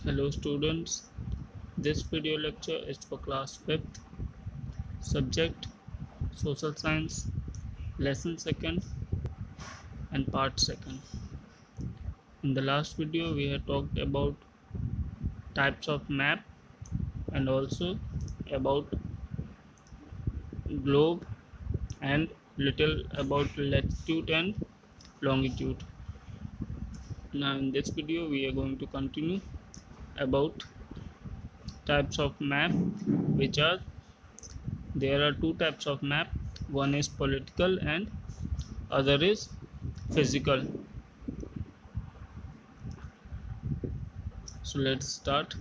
Hello students, this video lecture is for class 5th, subject social science, lesson 2nd and part 2nd. In the last video we had talked about types of map and also about globe and little about latitude and longitude. Now in this video we are going to continue about types of map, which are there are two types of map. One is political and other is physical. So let's start.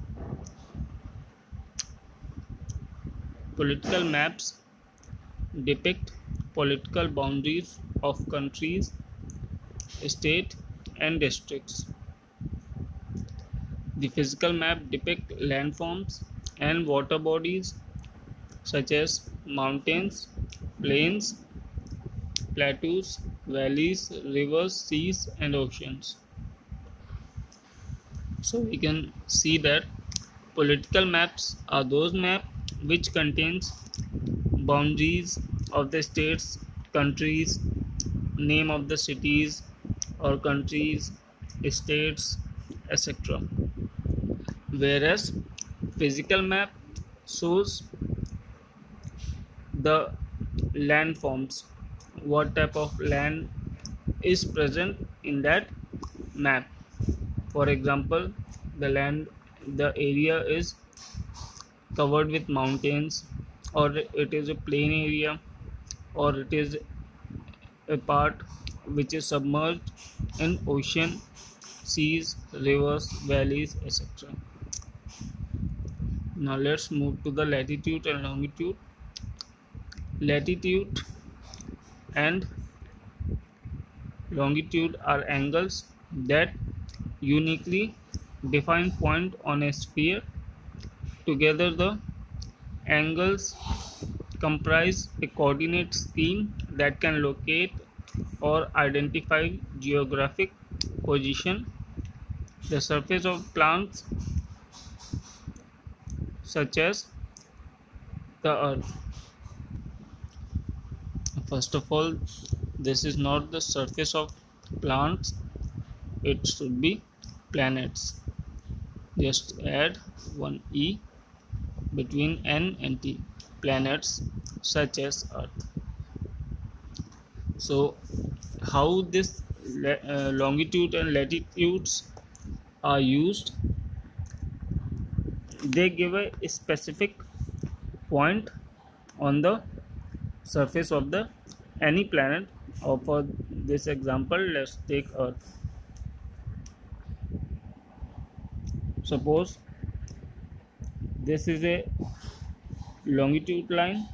Political maps depict political boundaries of countries, states and districts. The physical map depict landforms and water bodies such as mountains, plains, plateaus, valleys, rivers, seas and oceans. So we can see that political maps are those maps which contains boundaries of the states, countries, name of the cities or countries, states, etc. Whereas physical map shows the landforms, what type of land is present in that map. For example, the area is covered with mountains, or it is a plain area, or it is a part which is submerged in ocean, seas, rivers, valleys, etc. Now let's move to the latitude and longitude. Latitude and longitude are angles that uniquely define point on a sphere. Together the angles comprise a coordinate scheme that can locate or identify geographic position, the surface of plants such as the earth. First of all, this is not the surface of plants, it should be planets. Just add one E between N and T, planets such as earth. So how this longitude and latitudes are used? They give a specific point on the surface of the any planet, or for this example let's take earth. Suppose this is a longitude line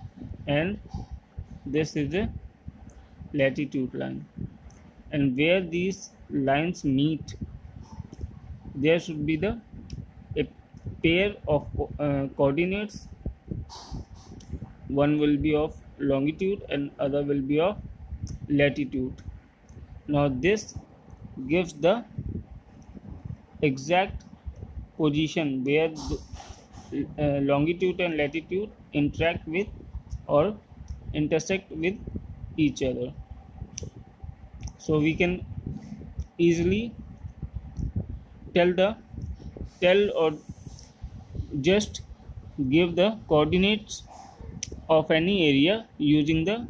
and this is a latitude line, and where these lines meet there should be a pair of coordinates. One will be of longitude and other will be of latitude. Now this gives the exact position where the longitude and latitude interact with or intersect with each other. So we can easily tell or just give the coordinates of any area using the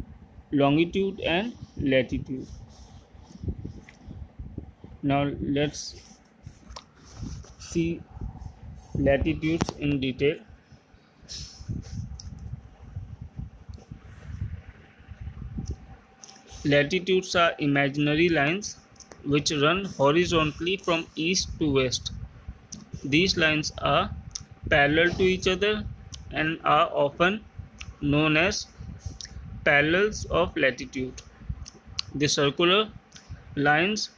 longitude and latitude. Now let's see latitudes in detail. Latitudes are imaginary lines which run horizontally from east to west. These lines are parallel to each other and are often known as parallels of latitude. The circular lines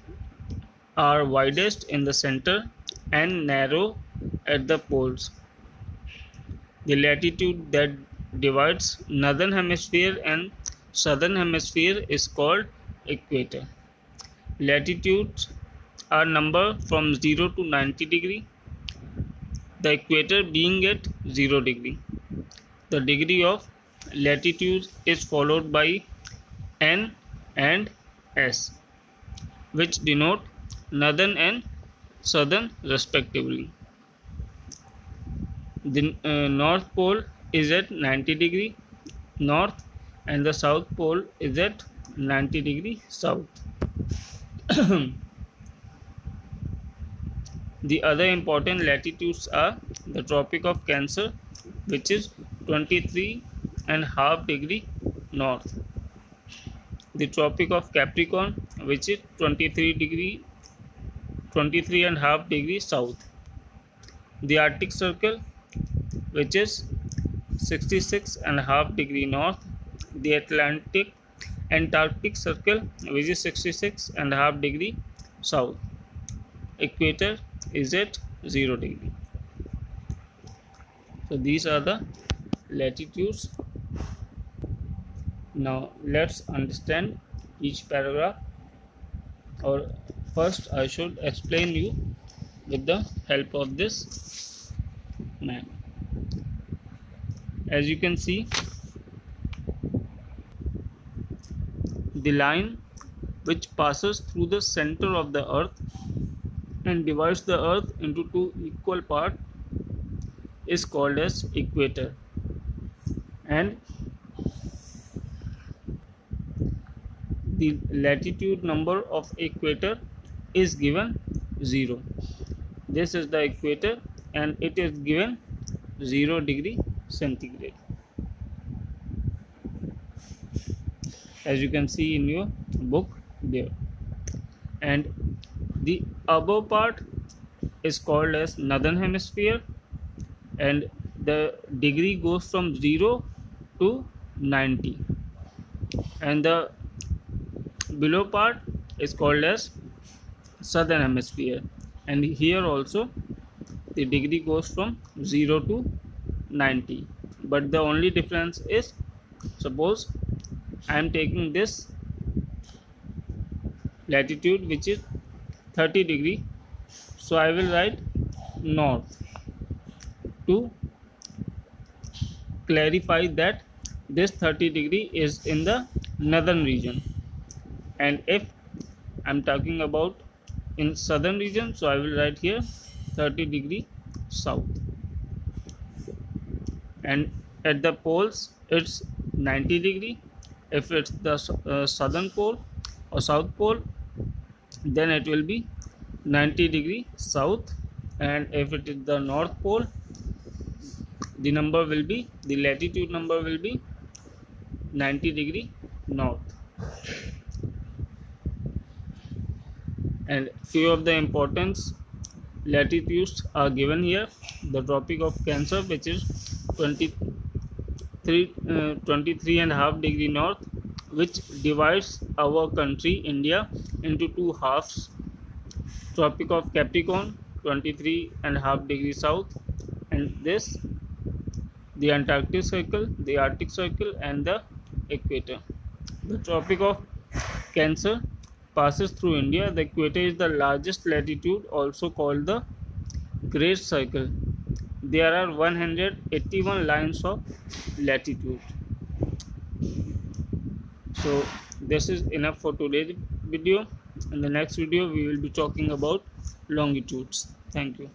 are widest in the center and narrow at the poles. The latitude that divides northern hemisphere and southern hemisphere is called equator. Latitudes are numbered from 0 to 90 degree. the equator being at 0 degree. The degree of latitude is followed by N and S, which denote northern and southern respectively. The North Pole is at 90 degree north and the South Pole is at 90 degree south. The other important latitudes are the Tropic of Cancer, which is 23.5 degree north, the Tropic of Capricorn, which is 23.5 degree south, the Arctic Circle, which is 66.5 degree north, the Antarctic Circle, which is 66.5 degree south. Equator is at 0 degree. So these are the latitudes. Now let's understand each paragraph, or first I should explain you with the help of this map. As you can see, the line which passes through the center of the earth and divides the earth into two equal parts is called as equator, and the latitude number of equator is given 0. This is the equator and it is given 0 degree centigrade, as you can see in your book there. And the above part is called as northern hemisphere, and the degree goes from 0 to 90, and the below part is called as southern hemisphere, and here also the degree goes from 0 to 90. But the only difference is, suppose I am taking this latitude which is 30 degree, so I will write north to clarify that this 30 degree is in the northern region, and if I am talking about in southern region, so I will write here 30 degree south, and at the poles it's 90 degree. If it's the southern pole or south pole, then it will be 90 degree south, and if it is the north pole, the latitude number will be 90 degree north. And few of the important latitudes are given here. The Tropic of Cancer, which is 23.5 degree north, which divides our country India into two halves. Tropic of Capricorn, 23.5 degree south, and this the Antarctic Circle, the Arctic Circle, and the equator. The Tropic of Cancer passes through India. The equator is the largest latitude, also called the Great Circle. There are 181 lines of latitude. So this is enough for today's video. In the next video we will be talking about longitudes. Thank you.